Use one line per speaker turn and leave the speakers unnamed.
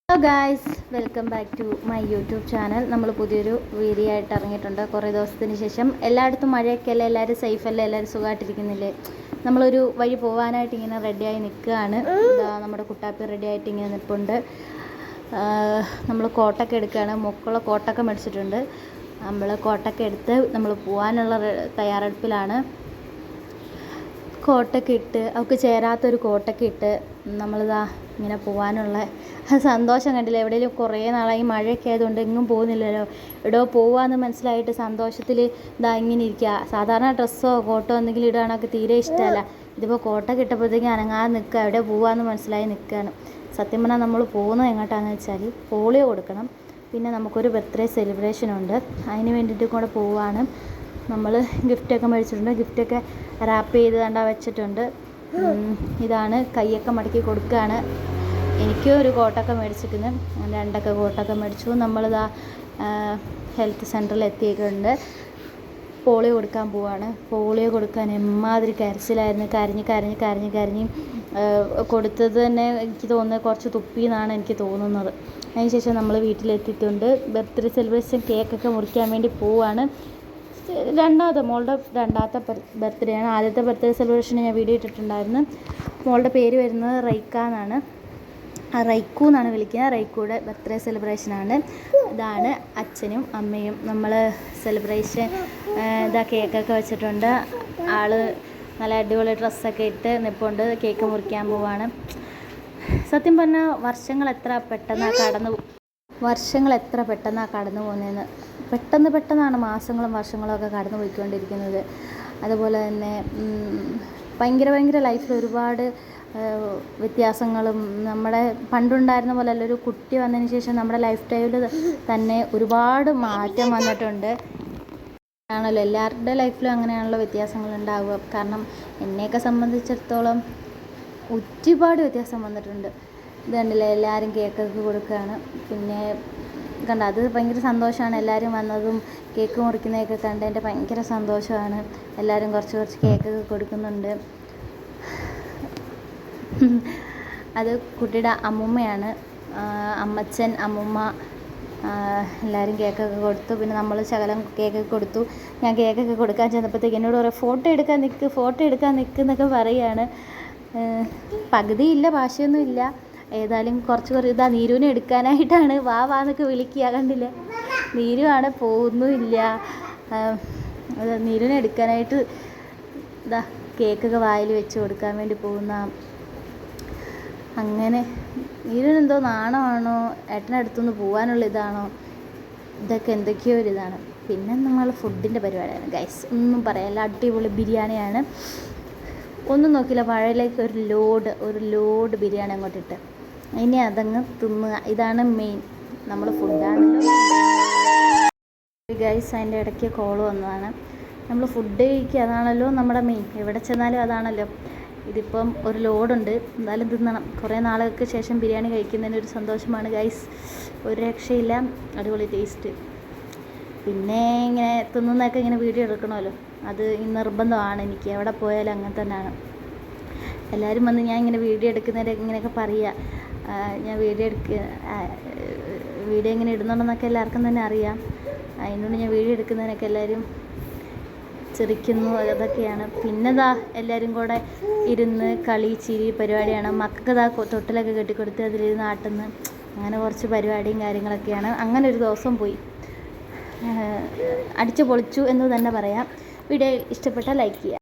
Hello guys, welcome back to my YouTube channel. നമ്മൾ പുതിയൊരു video ആയിട്ട് ഇറങ്ങിയിട്ടുണ്ട്. കുറേ ദിവസത്തിന് ശേഷം. എല്ലായിടത്തും മഴയൊക്കെ അല്ലേ, എല്ലാവരും സേഫ് അല്ലേ, എല്ലാവരും സുഖമായിട്ടിരിക്കുന്നില്ലേ? നമ്മളൊരു വഴി പോകാനായിട്ട് ഇങ്ങനെ റെഡിയായി നിൽക്കുകയാണ്. നമ്മുടെ കുട്ടാപ്പി റെഡിയായിട്ട് ഇങ്ങനെ നിൽപ്പുണ്ട്. നമ്മൾ കോട്ടൊക്കെ എടുക്കുകയാണ്. മുക്കുള്ള കോട്ടൊക്കെ മേടിച്ചിട്ടുണ്ട്. നമ്മൾ കോട്ടൊക്കെ എടുത്ത് നമ്മൾ പോകാനുള്ള തയ്യാറെടുപ്പിലാണ്. കോട്ടൊക്കെ ഇട്ട് അവൾക്ക് ചേരാത്തൊരു കോട്ടൊക്കെ ഇട്ട് നമ്മളിതാ ഇങ്ങനെ പോകാനുള്ള സന്തോഷം കണ്ടില്ല. എവിടെയെങ്കിലും കുറേ നാളായി മഴയൊക്കെ ആയതുകൊണ്ട് എങ്ങും പോകുന്നില്ലല്ലോ. എവിടെയോ പോവാന്ന് മനസ്സിലായിട്ട് സന്തോഷത്തിൽ ഇതാ ഇങ്ങനെ ഇരിക്കുക. സാധാരണ ഡ്രസ്സോ കോട്ടോ എന്തെങ്കിലും ഇടുകയാണൊക്കെ തീരെ ഇഷ്ടമല്ല. ഇതിപ്പോൾ കോട്ടൊക്കെ ഇട്ടപ്പോഴത്തേക്കും അനങ്ങാതെ നിൽക്കുക, എവിടെ പോവാന്ന് മനസ്സിലായി നിൽക്കുകയാണ്. സത്യം പറഞ്ഞാൽ നമ്മൾ പോകുന്നത് എങ്ങോട്ടാണെന്ന് വെച്ചാൽ പോളിയോ കൊടുക്കണം. പിന്നെ നമുക്കൊരു ബർത്ത്ഡേ സെലിബ്രേഷൻ ഉണ്ട്, അതിന് വേണ്ടിയിട്ട് കൂടെ പോവുകയാണ്. നമ്മൾ ഗിഫ്റ്റൊക്കെ മേടിച്ചിട്ടുണ്ട്. ഗിഫ്റ്റൊക്കെ റാപ്പ് ചെയ്ത് കണ്ടാൽ വെച്ചിട്ടുണ്ട്. ഇതാണ് കൈയൊക്കെ മടക്കി കൊടുക്കുകയാണ്. എനിക്കും ഒരു കോട്ടൊക്കെ മേടിച്ചിട്ടുണ്ട്. രണ്ടൊക്കെ കോട്ടൊക്കെ മേടിച്ചു. നമ്മളിതാ ഹെൽത്ത് സെൻറ്ററിൽ എത്തിയിട്ടുണ്ട്. പോളിയോ കൊടുക്കാൻ പോവാണ്. പോളിയോ കൊടുക്കാൻ എമ്മാതിരി കരച്ചിലായിരുന്നു. കരഞ്ഞ് കൊടുത്തത് തന്നെ എനിക്ക് തോന്നുന്നത് കുറച്ച് തുപ്പി എന്നാണ് എനിക്ക് തോന്നുന്നത്. അതിനുശേഷം നമ്മൾ വീട്ടിലെത്തിയിട്ടുണ്ട്. ബർത്ത്ഡേ സെലിബ്രേഷൻ കേക്കൊക്കെ മുറിക്കാൻ വേണ്ടി പോവാണ്. മോളുടെ രണ്ടാമത്തെ ബർത്ത്ഡേ ആണ്. ആദ്യത്തെ ബർത്ത്ഡേ സെലിബ്രേഷന് ഞാൻ വീഡിയോ ഇട്ടിട്ടുണ്ടായിരുന്നു. മോളുടെ പേര് വരുന്നത് റൈക്ക എന്നാണ്. റൈക്കു എന്നാണ് വിളിക്കുന്നത്. റൈക്കുയുടെ ബർത്ത്ഡേ സെലിബ്രേഷനാണ്. ഇതാണ് അച്ഛനും അമ്മയും. നമ്മൾ സെലിബ്രേഷൻ ഇതാ കേക്കൊക്കെ വെച്ചിട്ടുണ്ട്. ആൾ നല്ല അടിപൊളി ഡ്രസ്സൊക്കെ ഇട്ട് നിൽപ്പുണ്ട്. കേക്ക് മുറിക്കാൻ പോവാണ്. സത്യം പറഞ്ഞാൽ വർഷങ്ങൾ എത്ര പെട്ടെന്നാണ് കടന്നു പോകുന്നതെന്ന്. പെട്ടെന്നാണ് മാസങ്ങളും വർഷങ്ങളും ഒക്കെ കടന്നു പോയിക്കൊണ്ടിരിക്കുന്നത്. അതുപോലെ തന്നെ ഭയങ്കര ലൈഫിൽ ഒരുപാട് വ്യത്യാസങ്ങളും നമ്മുടെ പണ്ടുണ്ടായിരുന്ന പോലെ അല്ല. ഒരു കുട്ടി വന്നതിന് ശേഷം നമ്മുടെ ലൈഫ് സ്റ്റൈലിൽ തന്നെ ഒരുപാട് മാറ്റം വന്നിട്ടുണ്ട്. ആണല്ലോ, എല്ലാവരുടെ ലൈഫിലും അങ്ങനെയാണല്ലോ വ്യത്യാസങ്ങൾ ഉണ്ടാവുക. കാരണം എന്നെയൊക്കെ സംബന്ധിച്ചിടത്തോളം ഒരുപാട് വ്യത്യാസം വന്നിട്ടുണ്ട്. ഇത് കണ്ടില്ലേ, എല്ലാവരും കേക്കൊക്കെ കൊടുക്കുകയാണ്. പിന്നെ അത് ഭയങ്കര സന്തോഷമാണ്. എല്ലാവരും വന്നതും കേക്ക് മുറിക്കുന്നതൊക്കെ കണ്ട് എൻ്റെ ഭയങ്കര സന്തോഷമാണ്. എല്ലാവരും കുറച്ച് കേക്കൊക്കെ കൊടുക്കുന്നുണ്ട്. അത് കുട്ടിയുടെ അമ്മൂമ്മയാണ്. അമ്മച്ചൻ, അമ്മൂമ്മ എല്ലാവരും കേക്കൊക്കെ കൊടുത്തു. പിന്നെ നമ്മൾ ശകലം കേക്കൊക്കെ കൊടുത്തു. ഞാൻ കേക്കൊക്കെ കൊടുക്കാൻ ചെന്നപ്പോഴത്തേക്ക് എന്നോട് പറയാം, ഫോട്ടോ എടുക്കാൻ നിൽക്ക് എന്നൊക്കെ പറയുകയാണ്. പകുതിയില്ല, ഭാഷയൊന്നും ഇല്ല. ഏതായാലും കുറച്ച് ഇതാ നീരുവിനെ എടുക്കാനായിട്ടാണ് വാന്നൊക്കെ വിളിക്കുക. കണ്ടില്ലേ, നീരുവാണ്, പോകുന്നുമില്ല. നീരുവിനെ എടുക്കാനായിട്ട് ഇതാ കേക്കൊക്കെ വായിൽ വെച്ച് കൊടുക്കാൻ വേണ്ടി പോകുന്ന. അങ്ങനെ നീരുവിനെന്തോ നാണമാണോ ഏട്ടനടുത്തുനിന്ന് പോകാനുള്ള ഇതാണോ, ഇതൊക്കെ എന്തൊക്കെയോ ഒരിതാണ്. പിന്നെ നമ്മൾ ഫുഡിൻ്റെ പരിപാടിയാണ് ഗൈസ്. ഒന്നും പറയാനില്ല, അടിപൊളി ബിരിയാണിയാണ്. ഒന്നും നോക്കില്ല, വാഴയിലേക്ക് ഒരു ലോഡ് ബിരിയാണി അങ്ങോട്ടിട്ട് ഇനി അതങ്ങ് തിന്നുക. ഇതാണ് മെയിൻ നമ്മുടെ ഫുഡാണല്ലോ ഗൈസ്. അതിൻ്റെ ഇടയ്ക്ക് കോൾ വന്നതാണ്. നമ്മൾ ഫുഡ് കഴിക്കുക, അതാണല്ലോ നമ്മുടെ മെയിൻ. എവിടെ ചെന്നാലും അതാണല്ലോ. ഇതിപ്പം ഒരു ലോഡുണ്ട്, എന്തായാലും തിന്നണം. കുറേ നാളുകൾക്ക് ശേഷം ബിരിയാണി കഴിക്കുന്നതിന് ഒരു സന്തോഷമാണ് ഗൈസ്. ഒരു രക്ഷയില്ല, അടിപൊളി ടേസ്റ്റ്. പിന്നെ ഇങ്ങനെ തിന്നുന്നതൊക്കെ ഇങ്ങനെ വീഡിയോ എടുക്കണമല്ലോ, അത് നിർബന്ധമാണ് എനിക്ക്. എവിടെ പോയാലും അങ്ങനെ തന്നെയാണ്. എല്ലാവരും വന്ന് ഞാൻ ഇങ്ങനെ വീഡിയോ എടുക്കുന്നവരെ ഇങ്ങനെയൊക്കെ പറയുക, ഞാൻ വീഡിയോ ഇങ്ങനെ ഇടുന്നുണ്ടെന്നൊക്കെ എല്ലാവർക്കും തന്നെ അറിയാം. അതിനോട് ഞാൻ വീഡിയോ എടുക്കുന്നതിനൊക്കെ എല്ലാവരും ചിരിക്കുന്നു, അതൊക്കെയാണ്. പിന്നെ എല്ലാവരും കൂടെ ഇരുന്ന് കളി ചിരി പരിപാടിയാണ്. മക്കൾക്ക് തൊട്ടിലൊക്കെ കെട്ടിക്കൊടുത്ത് അതിലിരുന്ന് ആട്ടുന്നു. അങ്ങനെ കുറച്ച് പരിപാടിയും കാര്യങ്ങളൊക്കെയാണ്. അങ്ങനെ ഒരു ദിവസം പോയി. അടിച്ചു പൊളിച്ചു എന്ന് തന്നെ പറയാം. വീഡിയോ ഇഷ്ടപ്പെട്ടാൽ ലൈക്ക് ചെയ്യുക.